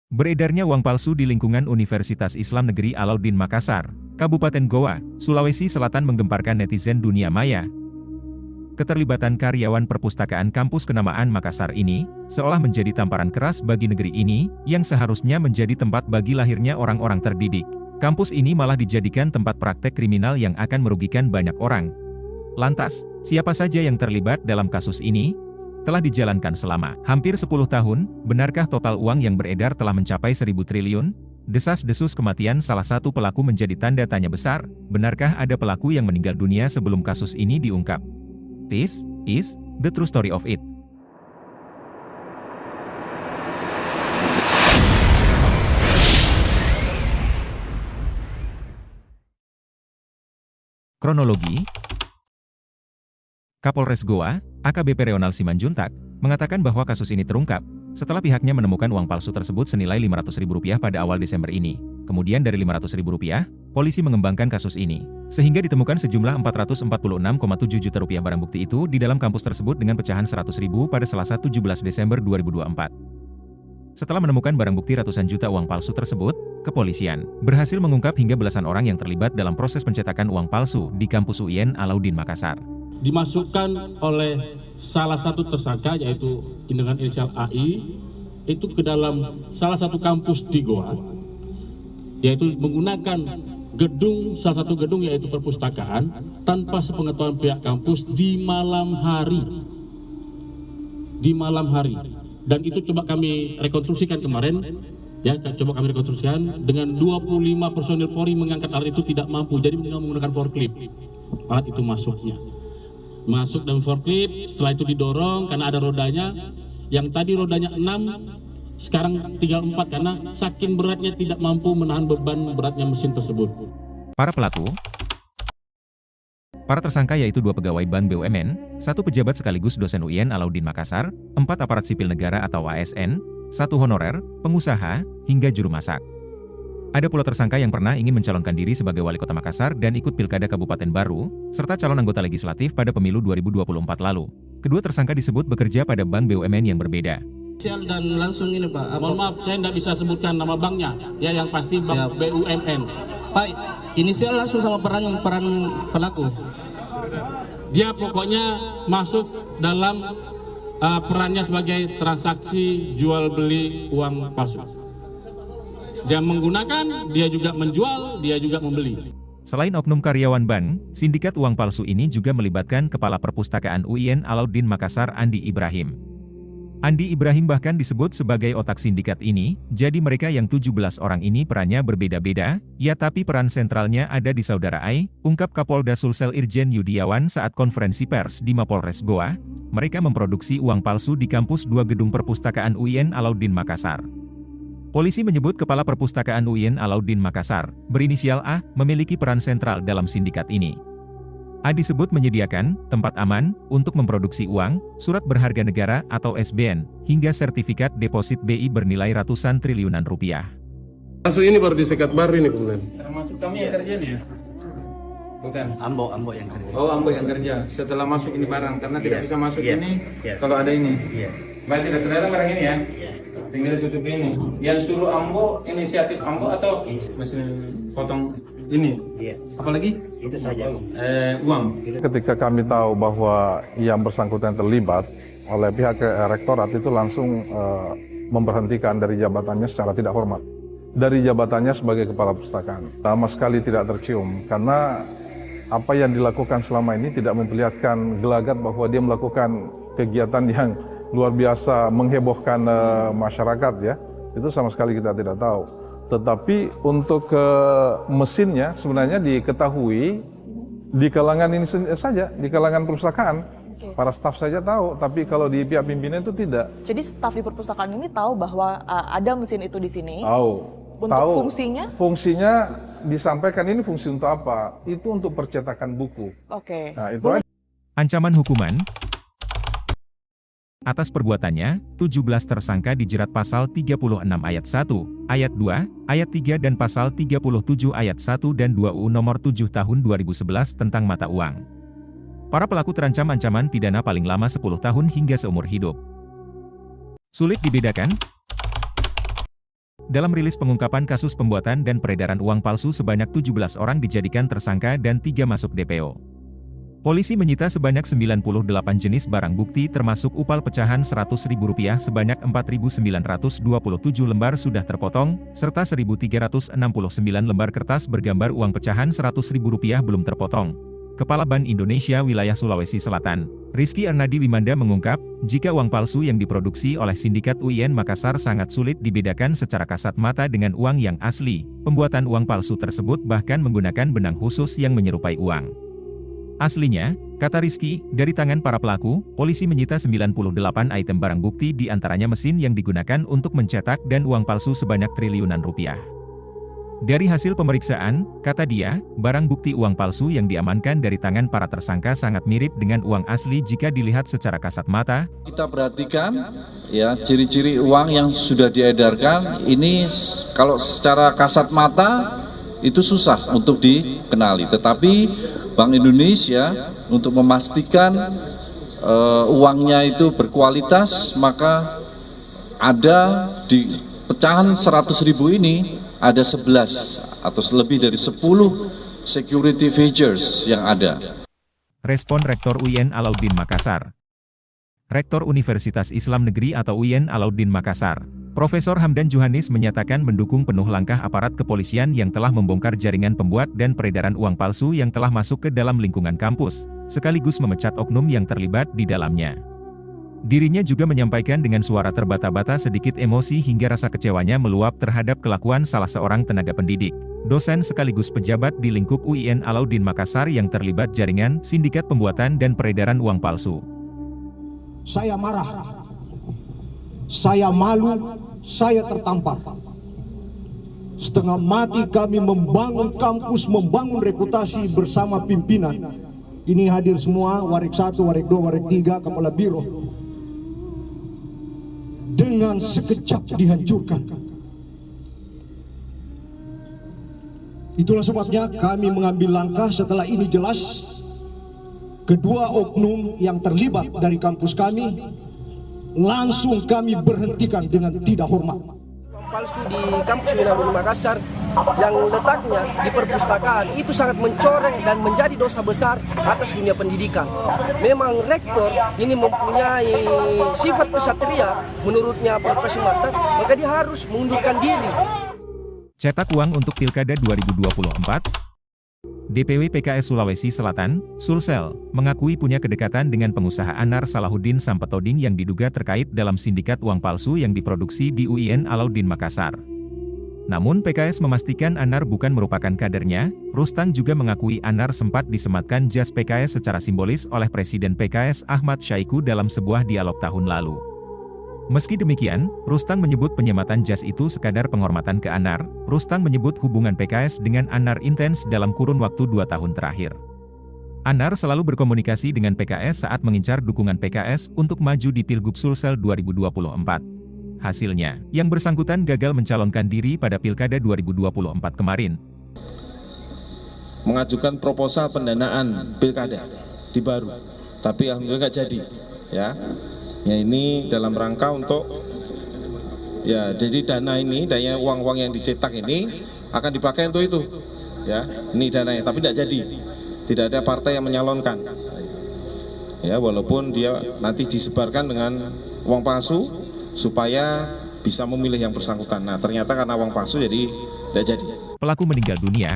Beredarnya uang palsu di lingkungan Universitas Islam Negeri Alauddin Makassar, Kabupaten Goa, Sulawesi Selatan menggemparkan netizen dunia maya. Keterlibatan karyawan perpustakaan kampus kenamaan Makassar ini, seolah menjadi tamparan keras bagi negeri ini, yang seharusnya menjadi tempat bagi lahirnya orang-orang terdidik. Kampus ini malah dijadikan tempat praktek kriminal yang akan merugikan banyak orang. Lantas, siapa saja yang terlibat dalam kasus ini? Telah dijalankan selama hampir 10 tahun, benarkah total uang yang beredar telah mencapai 1.000 triliun? Desas-desus kematian salah satu pelaku menjadi tanda tanya besar, benarkah ada pelaku yang meninggal dunia sebelum kasus ini diungkap? This is the true story of it. Kronologi. Kapolres Goa, AKBP Reonal Simanjuntak, mengatakan bahwa kasus ini terungkap setelah pihaknya menemukan uang palsu tersebut senilai Rp500.000 pada awal Desember ini. Kemudian dari Rp500.000, polisi mengembangkan kasus ini, sehingga ditemukan sejumlah Rp446,7 juta barang bukti itu di dalam kampus tersebut dengan pecahan Rp100.000 pada Selasa 17 Desember 2024. Setelah menemukan barang bukti ratusan juta uang palsu tersebut, kepolisian berhasil mengungkap hingga belasan orang yang terlibat dalam proses pencetakan uang palsu di kampus UIN Alauddin Makassar. Dimasukkan oleh salah satu tersangka yaitu dengan inisial AI itu ke dalam salah satu kampus di Goa, yaitu menggunakan salah satu gedung yaitu perpustakaan tanpa sepengetahuan pihak kampus di malam hari, dan itu coba kami rekonstruksikan kemarin. Ya, coba kami rekonstruksikan dengan 25 personil Polri mengangkat alat itu tidak mampu, jadi menggunakan forklift. Alat itu masuk dalam forklift, setelah itu didorong karena ada rodanya, yang tadi rodanya 6, sekarang tinggal 4 karena saking beratnya tidak mampu menahan beban beratnya mesin tersebut. Para tersangka yaitu 2 pegawai Bank BUMN, 1 pejabat sekaligus dosen UIN Alauddin Makassar, 4 aparat sipil negara atau ASN, 1 honorer, pengusaha, hingga juru masak. Ada pula tersangka yang pernah ingin mencalonkan diri sebagai wali kota Makassar dan ikut pilkada Kabupaten Baru, serta calon anggota legislatif pada pemilu 2024 lalu. Kedua tersangka disebut bekerja pada bank BUMN yang berbeda. Dan langsung ini Pak. Mohon maaf, saya tidak bisa sebutkan nama banknya, ya yang pasti bank BUMN. Pak, inisial langsung sama peran pelaku. Dia pokoknya masuk dalam perannya sebagai transaksi jual beli uang palsu. Dia menggunakan, dia juga menjual, dia juga membeli. Selain oknum karyawan bank, sindikat uang palsu ini juga melibatkan Kepala Perpustakaan UIN Alauddin Makassar Andi Ibrahim. Andi Ibrahim bahkan disebut sebagai otak sindikat ini, jadi mereka yang 17 orang ini perannya berbeda-beda, ya tapi peran sentralnya ada di Saudara Ai, ungkap Kapolda Sulsel Irjen Yudiawan saat konferensi pers di Mapolres Goa. Mereka memproduksi uang palsu di kampus 2 gedung perpustakaan UIN Alauddin Makassar. Polisi menyebut Kepala Perpustakaan UIN Alauddin Makassar, berinisial A, memiliki peran sentral dalam sindikat ini. A disebut menyediakan tempat aman untuk memproduksi uang, surat berharga negara atau SBN, hingga sertifikat deposit BI bernilai ratusan triliunan rupiah. Kasus ini baru disekat baru ini kemudian. Termasuk kami yang kerja nih ya? Bukan? Ambo yang kerja. Oh, Ambo yang kerja. Setelah masuk ini barang, karena tidak bisa masuk ini, kalau ada ini. Berarti tidak terlarang barang ini ya? Tinggal ditutup ini. Yang suruh Ambo, inisiatif Ambo atau mesin potong ini? Apalagi? Itu saja. Uang. Ketika kami tahu bahwa yang bersangkutan terlibat oleh pihak rektorat itu langsung memberhentikan dari jabatannya secara tidak hormat. Dari jabatannya sebagai kepala perpustakaan. Sama sekali tidak tercium karena apa yang dilakukan selama ini tidak memperlihatkan gelagat bahwa dia melakukan kegiatan yang luar biasa menghebohkan masyarakat ya. Itu sama sekali kita tidak tahu. Tetapi untuk mesinnya sebenarnya diketahui di kalangan ini saja, di kalangan perpustakaan. Para staf saja tahu, tapi kalau di pihak pimpinan itu tidak. Jadi staf di perpustakaan ini tahu bahwa ada mesin itu di sini? Tahu. Untuk fungsinya? Fungsinya disampaikan ini fungsi untuk apa? Itu untuk percetakan buku. Oke. Nah, itu aja. Ancaman hukuman. Atas perbuatannya, 17 tersangka dijerat pasal 36 ayat 1, ayat 2, ayat 3 dan pasal 37 ayat 1 dan 2 UU nomor 7 tahun 2011 tentang mata uang. Para pelaku terancam ancaman pidana paling lama 10 tahun hingga seumur hidup. Sulit dibedakan? Dalam rilis pengungkapan kasus pembuatan dan peredaran uang palsu sebanyak 17 orang dijadikan tersangka dan 3 masuk DPO. Polisi menyita sebanyak 98 jenis barang bukti termasuk upal pecahan Rp100.000 sebanyak 4.927 lembar sudah terpotong, serta 1.369 lembar kertas bergambar uang pecahan Rp100.000 belum terpotong. Kepala Bank Indonesia Wilayah Sulawesi Selatan, Rizky Ernadi Wimanda mengungkap, jika uang palsu yang diproduksi oleh sindikat UIN Makassar sangat sulit dibedakan secara kasat mata dengan uang yang asli, pembuatan uang palsu tersebut bahkan menggunakan benang khusus yang menyerupai uang aslinya, kata Rizky, dari tangan para pelaku, polisi menyita 98 item barang bukti di antaranya mesin yang digunakan untuk mencetak dan uang palsu sebanyak triliunan rupiah. Dari hasil pemeriksaan, kata dia, barang bukti uang palsu yang diamankan dari tangan para tersangka sangat mirip dengan uang asli jika dilihat secara kasat mata. Kita perhatikan ya ciri-ciri uang yang sudah diedarkan ini kalau secara kasat mata itu susah untuk dikenali, tetapi Bank Indonesia untuk memastikan uangnya itu berkualitas, maka ada di pecahan 100.000 ini ada 11 atau lebih dari 10 security features yang ada. Respon Rektor UIN Alauddin Makassar. Rektor Universitas Islam Negeri atau UIN Alauddin Makassar, Profesor Hamdan Juhanis menyatakan mendukung penuh langkah aparat kepolisian yang telah membongkar jaringan pembuat dan peredaran uang palsu yang telah masuk ke dalam lingkungan kampus, sekaligus memecat oknum yang terlibat di dalamnya. Dirinya juga menyampaikan dengan suara terbata-bata sedikit emosi hingga rasa kecewanya meluap terhadap kelakuan salah seorang tenaga pendidik, dosen sekaligus pejabat di lingkup UIN Alauddin Makassar yang terlibat jaringan sindikat pembuatan dan peredaran uang palsu. Saya marah, saya malu, saya tertampar. Setengah mati kami membangun kampus, membangun reputasi bersama pimpinan. Ini hadir semua, Warik 1, Warik 2, Warik 3, Kepala Biro. Dengan sekejap dihancurkan. Itulah sebabnya kami mengambil langkah setelah ini jelas. Kedua oknum yang terlibat dari kampus kami, langsung kami berhentikan dengan tidak hormat. Palsu di kampus UIN Alauddin Makassar yang letaknya di perpustakaan itu sangat mencoreng dan menjadi dosa besar atas dunia pendidikan. Memang rektor ini mempunyai sifat kesatria menurutnya Profesor Mata, maka dia harus mengundurkan diri. Cetak uang untuk Pilkada 2024. DPW PKS Sulawesi Selatan, Sulsel, mengakui punya kedekatan dengan pengusaha Anar Salahuddin Sampetoding yang diduga terkait dalam sindikat uang palsu yang diproduksi di UIN Alauddin Makassar. Namun PKS memastikan Anar bukan merupakan kadernya. Rustan juga mengakui Anar sempat disematkan jas PKS secara simbolis oleh Presiden PKS Ahmad Syaiqo dalam sebuah dialog tahun lalu. Meski demikian, Rustan menyebut penyematan jas itu sekadar penghormatan ke Anar. Rustan menyebut hubungan PKS dengan Anar intens dalam kurun waktu 2 tahun terakhir. Anar selalu berkomunikasi dengan PKS saat mengincar dukungan PKS untuk maju di Pilgub Sulsel 2024. Hasilnya, yang bersangkutan gagal mencalonkan diri pada Pilkada 2024 kemarin. Mengajukan proposal pendanaan Pilkada di Baru, tapi alhamdulillah nggak jadi, ya. Ya ini dalam rangka untuk, ya jadi dana ini, dana uang-uang yang dicetak ini akan dipakai untuk itu, ya. Ini dananya, tapi tidak jadi, tidak ada partai yang menyalonkan. Ya walaupun dia nanti disebarkan dengan uang palsu supaya bisa memilih yang bersangkutan. Nah ternyata karena uang palsu jadi tidak jadi. Pelaku meninggal dunia.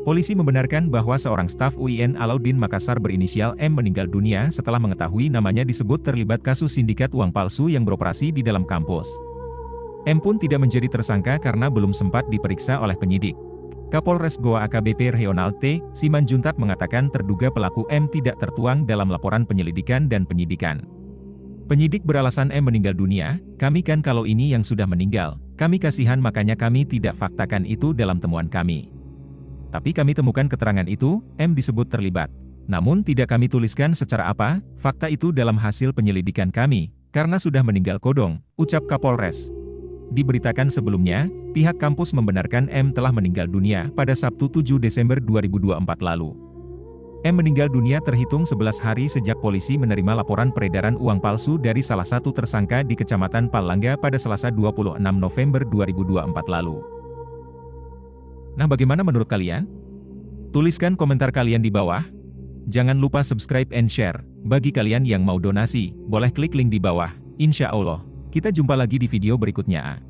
Polisi membenarkan bahwa seorang staf UIN Alauddin Makassar berinisial M meninggal dunia setelah mengetahui namanya disebut terlibat kasus sindikat uang palsu yang beroperasi di dalam kampus. M pun tidak menjadi tersangka karena belum sempat diperiksa oleh penyidik. Kapolres Goa AKBP Reonald T. Simanjuntak mengatakan terduga pelaku M tidak tertuang dalam laporan penyelidikan dan penyidikan. Penyidik beralasan M meninggal dunia, kami kan kalau ini yang sudah meninggal, kami kasihan makanya kami tidak faktakan itu dalam temuan kami. Tapi kami temukan keterangan itu, M disebut terlibat. Namun tidak kami tuliskan secara apa, fakta itu dalam hasil penyelidikan kami, karena sudah meninggal kodong, ucap Kapolres. Diberitakan sebelumnya, pihak kampus membenarkan M telah meninggal dunia pada Sabtu 7 Desember 2024 lalu. M meninggal dunia terhitung 11 hari sejak polisi menerima laporan peredaran uang palsu dari salah satu tersangka di Kecamatan Palangga pada Selasa 26 November 2024 lalu. Nah, bagaimana menurut kalian? Tuliskan komentar kalian di bawah. Jangan lupa subscribe and share. Bagi kalian yang mau donasi, boleh klik link di bawah. Insya Allah, kita jumpa lagi di video berikutnya.